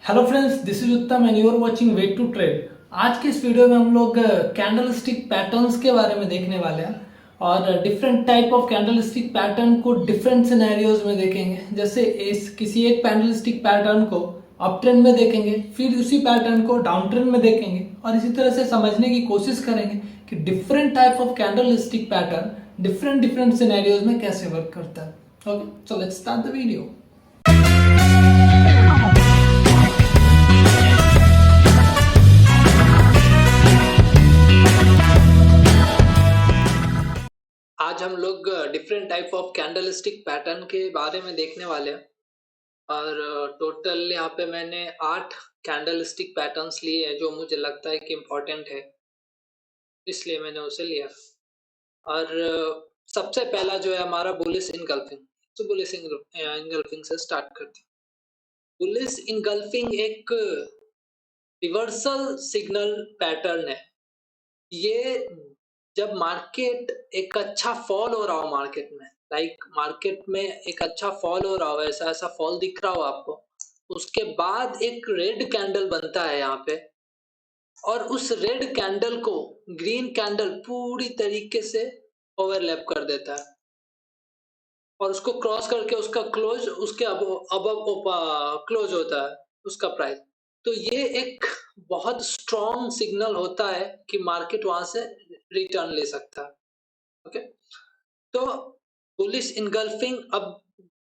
Hello friends, this is Uttam and you are watching way to trade. आज के इस video में हम लोग कैंडल स्टिक पैटर्न्स के बारे में देखने वाले हैं और different type of candle stick pattern को डिफरेंट सिनेरियोज में देखेंगे। जैसे इस किसी एक कैंडल स्टिक पैटर्न को अप ट्रेंड में देखेंगे, फिर उसी पैटर्न को डाउन ट्रेंड में देखेंगे और इसी तरह से समझने की कोशिश करेंगे कि different type of candle stick pattern different different scenarios में कैसे वर्क करता है। Okay, so let's start the video. आज हम लोग different type of candle stick pattern के बारे में देखने वाले हैं और टोटल यहाँ पे मैंने 8 कैंडल स्टिक पैटर्न्स लिए हैं जो मुझे लगता है कि इम्पोर्टेंट है, इसलिए मैंने उसे लिया। और सबसे पहला जो है हमारा बुलिश इनगल्फिंग। तो बुलिश इनगल्फिंग से स्टार्ट करते हैं। बुलिश इनगल्फिंग एक रिवर्सल सिग्नल पैटर्न है। ये जब मार्केट एक अच्छा फॉल हो रहा हो, मार्केट में मार्केट में एक अच्छा फॉल हो रहा हो, ऐसा ऐसा फॉल दिख रहा हो आपको, उसके बाद एक रेड कैंडल बनता है यहाँ पे और उस रेड कैंडल को ग्रीन कैंडल पूरी तरीके से ओवरलैप कर देता है और उसको क्रॉस करके उसका क्लोज उसके अब क्लोज होता है उसका प्राइस। तो ये एक बहुत स्ट्रॉन्ग सिग्नल होता है कि मार्केट वहां से रिटर्न ले सकता है। ओके, तो बुलिश इनगल्फिंग, अब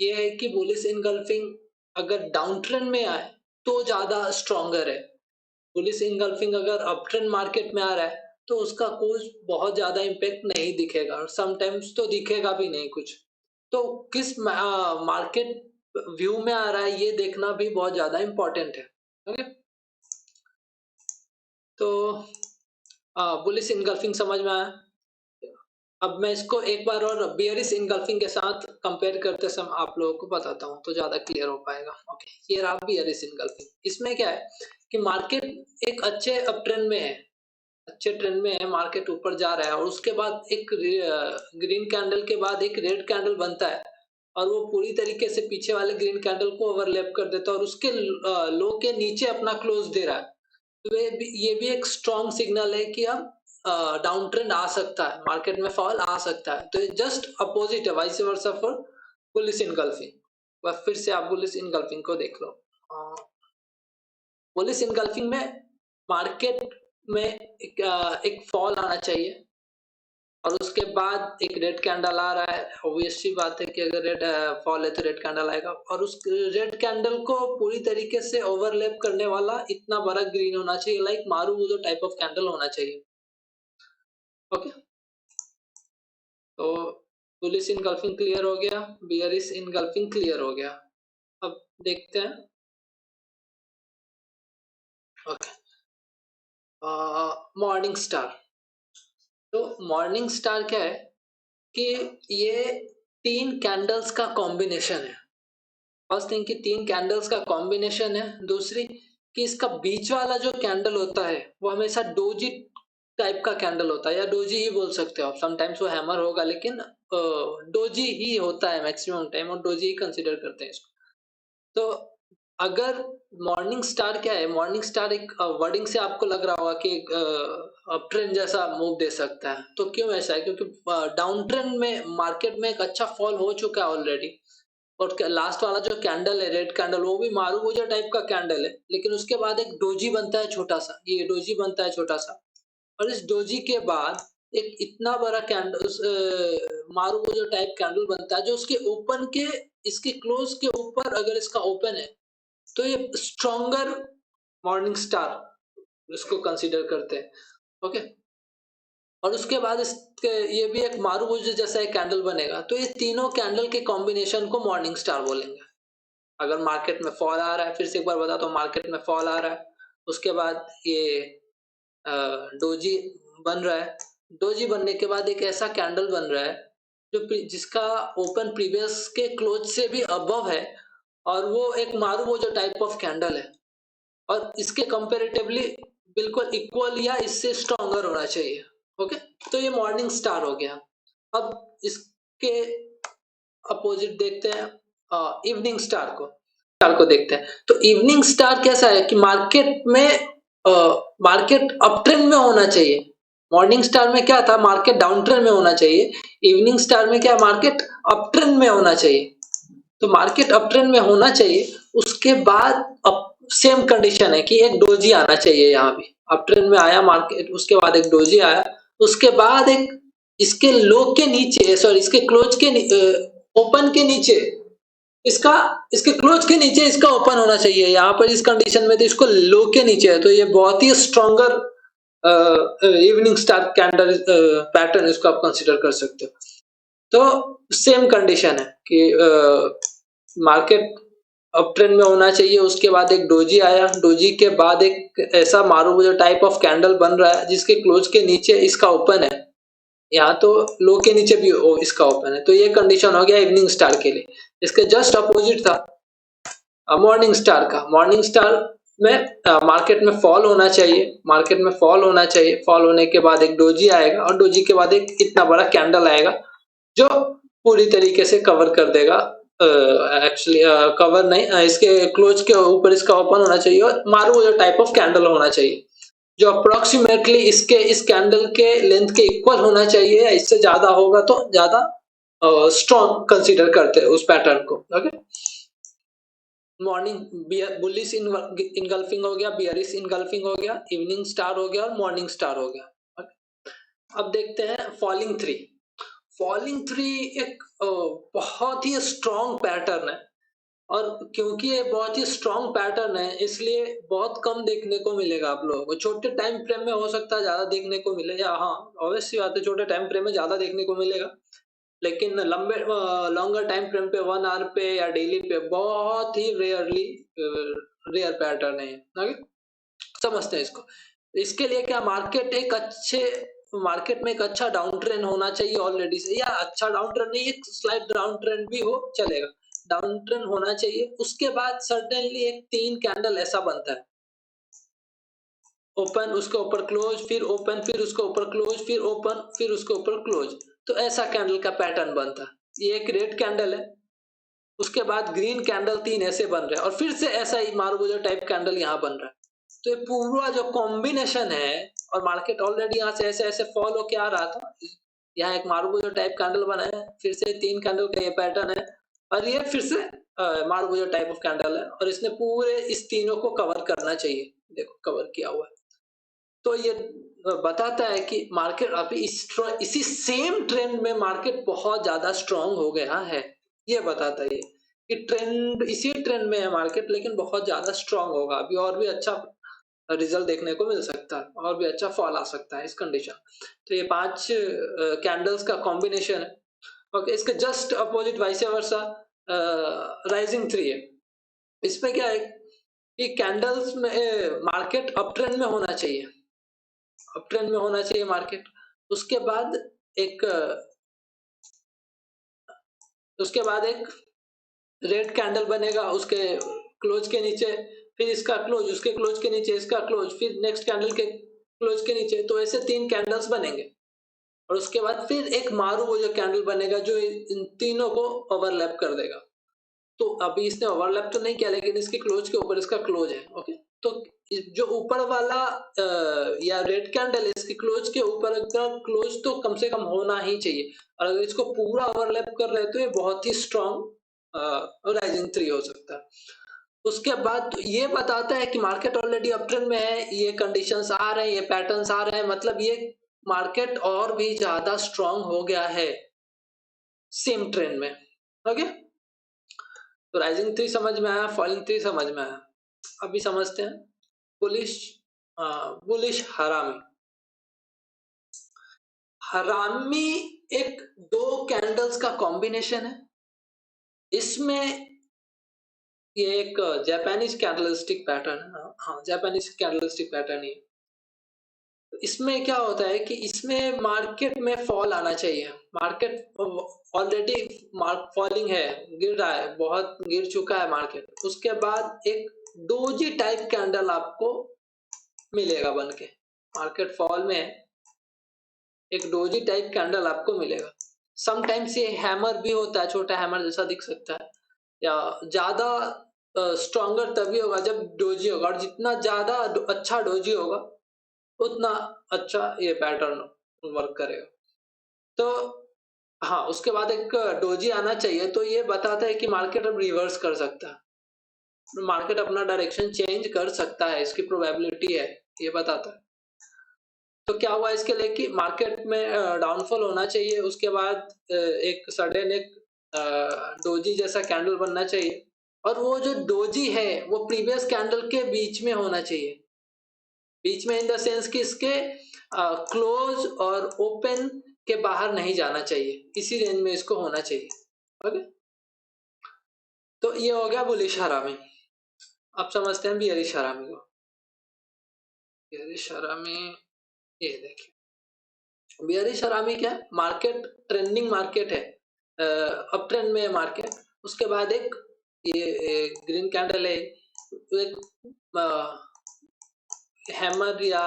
ये है कि बुलिश इनगल्फिंग अगर डाउन ट्रेंड में आए तो ज्यादा स्ट्रॉन्गर है। बुलिश इनगल्फिंग अगर अप ट्रेंड मार्केट में आ रहा है तो उसका कुछ बहुत ज्यादा इम्पैक्ट नहीं दिखेगा और समटाइम्स तो दिखेगा भी नहीं कुछ। तो किस मार्केट व्यू में आ रहा है ये देखना भी बहुत ज्यादा इम्पोर्टेंट है। ओके, तो बुलिश इनगल्फिंग समझ में आया। अब मैं इसको एक बार और बियरिश इनगल्फिंग के साथ कंपेयर करते समय आप लोगों को बताता हूँ तो ज्यादा क्लियर हो पाएगा। ओके, ये रहा बियरिश इनगल्फिंग। इसमें क्या है कि मार्केट एक अच्छे अप ट्रेंड में है, अच्छे ट्रेंड में है, मार्केट ऊपर जा रहा है और उसके बाद एक ग्रीन कैंडल के बाद एक रेड कैंडल बनता है और वो पूरी तरीके से पीछे वाले ग्रीन कैंडल को ओवरलैप कर देता है और उसके लो के नीचे अपना क्लोज दे रहा है। तो ये भी एक स्ट्रॉन्ग सिग्नल है कि अब डाउन ट्रेंड आ सकता है, मार्केट में फॉल आ सकता है। तो ये जस्ट अपोजिट है, vice versa for bullish engulfing. बस फिर से आप बुलिश इनगल्फिंग को देख लो। बुलिश इनगल्फिंग में मार्केट में एक फॉल आना चाहिए और उसके बाद एक रेड कैंडल आ रहा है। ऑब्वियस सी बात है कि अगर रेड फॉल है तो रेड कैंडल आएगा और उस रेड कैंडल को पूरी तरीके से ओवरलैप करने वाला इतना बड़ा ग्रीन होना चाहिए, लाइक मारूबुजो टाइप ऑफ कैंडल होना चाहिए। ओके, तो बुलिश इनगल्फिंग क्लियर हो गया, बियरिश इनगल्फिंग क्लियर हो गया। अब देखते हैं। Okay, morning star. तो मॉर्निंग स्टार क्या है कि ये 3 कैंडल्स का कॉम्बिनेशन है। फर्स्ट थिंग कि 3 कैंडल्स का कॉम्बिनेशन है। दूसरी कि इसका बीच वाला जो कैंडल होता है वो हमेशा डोजी टाइप का कैंडल होता है या डोजी ही बोल सकते हो आप। समटाइम्स वो हैमर होगा लेकिन डोजी ही होता है मैक्सिमम टाइम और डोजी ही कंसीडर करते हैं इसको। तो अगर मॉर्निंग स्टार क्या है, मॉर्निंग स्टार एक वर्डिंग से आपको लग रहा होगा कि अप ट्रेंड जैसा मूव दे सकता है। तो क्यों ऐसा है? क्योंकि डाउन ट्रेंड में मार्केट में एक अच्छा फॉल हो चुका है ऑलरेडी और लास्ट वाला जो कैंडल है रेड कैंडल वो भी मारूबुजा टाइप का कैंडल है, लेकिन उसके बाद एक डोजी बनता है छोटा सा, ये डोजी बनता है छोटा सा और इस डोजी के बाद एक इतना बड़ा कैंडल मारूबुजा टाइप कैंडल बनता है जो उसके ओपन के, इसके क्लोज के ऊपर अगर इसका ओपन है तो ये स्ट्रॉन्गर मॉर्निंग स्टार इसको कंसीडर करते हैं। ओके, और उसके बाद इसके ये भी एक मारूबुजा जैसा एक कैंडल बनेगा। तो ये तीनों कैंडल के कॉम्बिनेशन को मॉर्निंग स्टार बोलेंगे। अगर मार्केट में फॉल आ रहा है, फिर से एक बार बता तो मार्केट में फॉल आ रहा है, उसके बाद ये डोजी बन रहा है, डोजी बनने के बाद एक ऐसा कैंडल बन रहा है जो जिसका ओपन प्रीवियस के क्लोज से भी अबव है और वो एक मारूबुजा टाइप ऑफ कैंडल है और इसके कंपैरेटिवली बिल्कुल इक्वल या इससे स्ट्रॉन्गर होना चाहिए। ओके, तो ये मॉर्निंग स्टार हो गया। अब इसके अपोजिट देखते हैं इवनिंग स्टार को। स्टार को देखते हैं। तो इवनिंग स्टार कैसा है कि मार्केट में मार्केट अप ट्रेंड में होना चाहिए। मॉर्निंग स्टार में क्या था, मार्केट डाउन ट्रेंड में होना चाहिए। इवनिंग स्टार में क्या, मार्केट अप ट्रेंड में होना चाहिए। तो मार्केट अप ट्रेंड में होना चाहिए, उसके बाद अब सेम कंडीशन है कि एक डोजी आना चाहिए यहाँ भी। अप ट्रेंड में आया मार्केट, उसके बाद एक डोजी आया, उसके बाद एक इसके लो के नीचे, सॉरी इसके क्लोज के ओपन के नीचे, इसका इसके क्लोज के नीचे इसका ओपन होना चाहिए। यहाँ पर इस कंडीशन में तो इसको लो के नीचे है, तो ये बहुत ही stronger evening star candle pattern इसको आप कंसिडर कर सकते हो। तो सेम कंडीशन है कि मार्केट अप ट्रेंड में होना चाहिए, उसके बाद एक डोजी आया, डोजी के बाद एक ऐसा मारुबुजो टाइप ऑफ कैंडल बन रहा है जिसके क्लोज के नीचे इसका ओपन है, यहाँ तो लो के नीचे भी इसका ओपन है। तो ये कंडीशन हो गया इवनिंग स्टार के लिए। इसके जस्ट अपोजिट था मॉर्निंग स्टार का। मॉर्निंग स्टार में मार्केट में फॉल होना चाहिए, मार्केट में फॉल होना चाहिए, फॉल होने के बाद एक डोजी आएगा और डोजी के बाद एक इतना बड़ा कैंडल आएगा जो पूरी तरीके से कवर कर देगा। एक्चुअली कवर नहीं, इसके क्लोज के ऊपर इसका ओपन होना चाहिए और मारुबुजो टाइप ऑफ कैंडल होना चाहिए जो अप्रोक्सीमेटली इसके इस कैंडल के लेंथ के इक्वल होना चाहिए, या इससे ज्यादा होगा तो ज्यादा स्ट्रॉन्ग कंसीडर करते हैं उस पैटर्न को। ओके, मॉर्निंग बुलिश इनगल्फिंग हो गया, बियरिश इनगल्फिंग हो गया, इवनिंग स्टार हो गया और मॉर्निंग स्टार हो गया। okay? अब देखते हैं फॉलिंग थ्री। फॉलिंग थ्री एक बहुत ही स्ट्रॉन्ग पैटर्न है, और क्योंकि ये बहुत ही स्ट्रॉन्ग पैटर्न है इसलिए बहुत कम देखने को मिलेगा आप लोगों को। छोटे टाइम फ्रेम में हो सकता है ज्यादा देखने को मिले, या हाँ ऑब्वियसली बात है छोटे टाइम फ्रेम में ज्यादा देखने को मिलेगा, लेकिन लंबे लॉन्गर टाइम फ्रेम पे 1 आवर पे या डेली पे बहुत ही रेयरली रेयर पैटर्न है। ओके, समझते हैं इसको। इसके लिए क्या, मार्केट में एक अच्छा डाउन ट्रेंड होना चाहिए ऑलरेडी से, या अच्छा डाउन ट्रेंड नहीं, एक स्लाइट डाउन ट्रेंड भी हो चलेगा, डाउन ट्रेंड होना चाहिए। उसके बाद सर्टेनली एक 3 कैंडल ऐसा बनता है, ओपन उसके ऊपर क्लोज, फिर ओपन, फिर उसके ऊपर क्लोज, फिर ओपन, फिर उसके ऊपर क्लोज। तो ऐसा कैंडल का पैटर्न बनता है। ये एक रेड कैंडल है, उसके बाद ग्रीन कैंडल 3 ऐसे बन रहे हैं, और फिर से ऐसा ही मारुबुजो टाइप कैंडल यहाँ बन रहा है। तो ये पूरा जो कॉम्बिनेशन है, और मार्केट ऑलरेडी यहाँ से ऐसे ऐसे फॉल होके आ रहा था, यहाँ एक मारुबुजो टाइप कैंडल बना है, फिर से 3 कैंडल का ये पैटर्न है, और ये फिर से मारुबुजो टाइप ऑफ कैंडल है, और इसने पूरे इस तीनों को कवर करना चाहिए। देखो कवर किया हुआ है। तो ये बताता है कि मार्केट अभी इसी सेम ट्रेंड में मार्केट बहुत ज्यादा स्ट्रांग हो गया है। ये बताता है कि ट्रेंड इसी ट्रेंड में है मार्केट, लेकिन बहुत ज्यादा स्ट्रांग होगा अभी, और भी अच्छा रिजल्ट देखने को मिल सकता है, और भी अच्छा फॉल आ सकता है इस कंडीशन। तो ये 5 कैंडल्स का कॉम्बिनेशन है। ओके, इसके just opposite vice versa rising three है। इसमें क्या है कि कैंडल्स में मार्केट अप ट्रेंड में होना चाहिए, अप ट्रेंड में होना चाहिए मार्केट। उसके बाद एक उसके बाद एक रेड कैंडल बनेगा उसके क्लोज के नीचे, फिर इसका क्लोज, उसके क्लोज के नीचे इसका क्लोज, फिर नेक्स्ट कैंडल के क्लोज के नीचे। तो ऐसे 3 कैंडल्स बनेंगे, और उसके बाद फिर एक मारुबुजो कैंडल बनेगा जो इन तीनों को ओवरलैप कर देगा। तो अभी इसने ओवरलैप तो नहीं किया, लेकिन इसके क्लोज के ऊपर इसका क्लोज है। ओके, तो जो ऊपर वाला या रेड कैंडल है, इसके क्लोज के ऊपर का क्लोज तो कम से कम होना ही चाहिए, और अगर इसको पूरा ओवरलैप कर रहे हैं तो ये बहुत ही स्ट्रॉन्ग राइजिंग थ्री हो सकता है। उसके बाद ये बताता है कि मार्केट ऑलरेडी अप ट्रेंड में है, ये कंडीशंस आ रहे हैं, ये पैटर्न्स आ रहे हैं, मतलब ये मार्केट और भी ज्यादा स्ट्रांग हो गया है सेम ट्रेंड में। ओके, तो राइजिंग थ्री समझ में आया, फॉलिंग थ्री समझ में आया। अभी समझते हैं बुलिश बुलिश हरामी। हरामी एक 2 कैंडल्स का कॉम्बिनेशन है। इसमें ये एक जापानीज कैंडलस्टिक पैटर्न है, हाँ जापानीज कैंडलस्टिक पैटर्न है। इसमें क्या होता है कि इसमें मार्केट में फॉल आना चाहिए, मार्केट ऑलरेडी फॉलिंग है, गिर रहा है, बहुत गिर चुका है मार्केट। उसके बाद एक डोजी टाइप कैंडल आपको मिलेगा बन के, मार्केट फॉल में एक डोजी टाइप कैंडल आपको मिलेगा। समटाइम्स ये हैमर भी होता है, छोटा हैमर जैसा दिख सकता है, या ज्यादा स्ट्रॉन्गर तभी होगा जब डोजी होगा, और जितना ज्यादा अच्छा डोजी होगा उतना अच्छा ये पैटर्न वर्क करेगा। तो हाँ, उसके बाद एक डोजी आना चाहिए, तो ये बताता है कि मार्केट अब रिवर्स कर सकता है, मार्केट अपना डायरेक्शन चेंज कर सकता है, इसकी प्रोबेबिलिटी है, ये बताता है। तो क्या हुआ इसके लिए कि मार्केट में डाउनफॉल होना चाहिए, उसके बाद एक सडन एक डोजी जैसा कैंडल बनना चाहिए, और वो जो डोजी है वो प्रीवियस कैंडल के बीच में होना चाहिए, बीच में इन द सेंस कि इसके क्लोज और ओपन के बाहर नहीं जाना चाहिए, इसी रेंज में इसको होना चाहिए। ओके, तो ये हो गया बुलिश हरामी। अब समझते हैं बियरिश हरामी को। बियरिश हरामी, ये देखिए बियरिश हरामी क्या है, मार्केट ट्रेंडिंग मार्केट है, अप ट्रेंड में है मार्केट, उसके बाद एक ये ग्रीन कैंडल है, एक हैमर या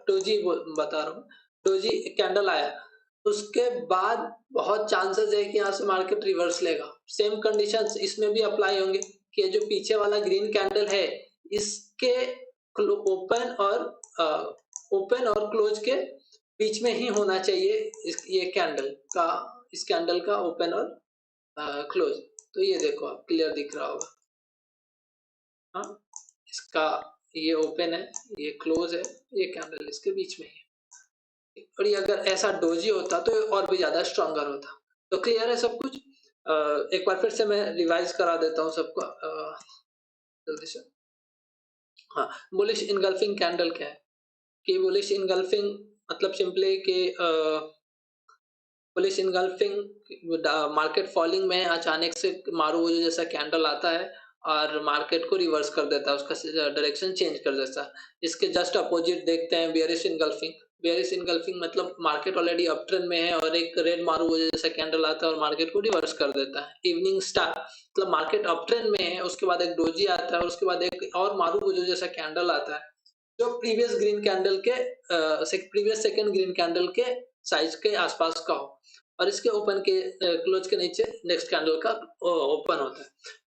डोजी बता रहा हूँ, डोजी कैंडल आया, उसके बाद बहुत चांसेस है कि यहाँ से मार्केट रिवर्स लेगा। सेम कंडीशंस इसमें भी अप्लाई होंगे कि जो पीछे वाला ग्रीन कैंडल है इसके ओपन और क्लोज के बीच में ही होना चाहिए ये कैंडल का, इस कैंडल का ओपन और क्लोज। तो ये देखो आप क्लियर दिख रहा होगा, हाँ, इसका ये ओपन है, ये क्लोज है, ये कैंडल इसके बीच में है। और ये अगर ऐसा डोजी होता तो और भी ज्यादा स्ट्रॉन्गर होता। तो क्लियर है सब कुछ। एक बार फिर से मैं रिवाइज करा देता हूँ सबको जल्दी से। हाँ, बुलिश इनगल्फिंग कैंडल क्या है कि बुलिश इनगल्फिंग मतलब सिंपली कि बुलिश इनगल्फिंग मार्केट फॉलिंग में अचानक से मारूवोजो जैसा कैंडल आता है और मार्केट को रिवर्स कर देता है, उसका डायरेक्शन चेंज कर देता है। इसके जस्ट अपोजिट देखते हैं बियरिश इनगल्फिंग। बियरिश इनगल्फिंग मतलब मार्केट ऑलरेडी अप ट्रेंड में है और एक रेड मारूवोजो जैसा कैंडल आता है और मार्केट को रिवर्स कर देता है। इवनिंग स्टार मतलब मार्केट अप ट्रेंड में है, उसके बाद एक डोजी आता है और उसके बाद एक और मारूवोजो जैसा कैंडल आता है जो प्रीवियस ग्रीन कैंडल के प्रीवियस सेकंड ग्रीन कैंडल के साइज के आसपास का हो, और इसके ओपन के क्लोज के नीचे नेक्स्ट कैंडल का ओपन होता है।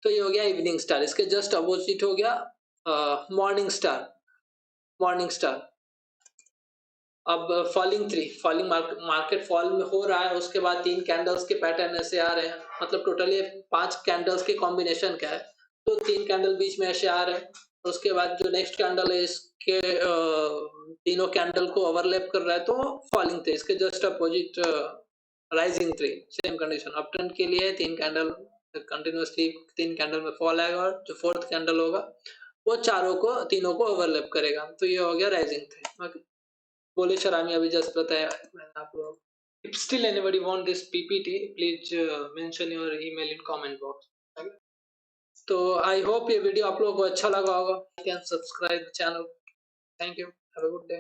तो ये हो गया इवनिंग स्टार। इसके जस्ट अपोजिट हो गया मॉर्निंग स्टार। मॉर्निंग स्टार अब falling three, falling market fall में हो रहा है, उसके बाद 3 कैंडल्स के पैटर्न ऐसे आ रहे हैं, मतलब टोटली 5 कैंडल्स के कॉम्बिनेशन का है, तो 3 कैंडल बीच में ऐसे आ रहे हैं। उसके बाद जो नेक्स्ट कैंडल है इसके तीनों कैंडल को ओवरलैप कर रहा है, तो फॉलिंग थ्री। इसके just opposite rising three, same condition, up trend के लिए 3 कैंडल कंटिन्यूअसली 3 कैंडल में फॉल आएगा और जो फोर्थ कैंडल होगा वो तीनों को ओवरलैप करेगा, तो ये हो गया राइजिंग थ्री। ओके, bullish हरामी अभी जस्ट बताया मैंने आप लोग। If still anybody want this PPT, please mention your email in comment box. तो आई होप ये वीडियो आप लोगों को अच्छा लगा होगा। Can subscribe channel. Thank you, have a good day.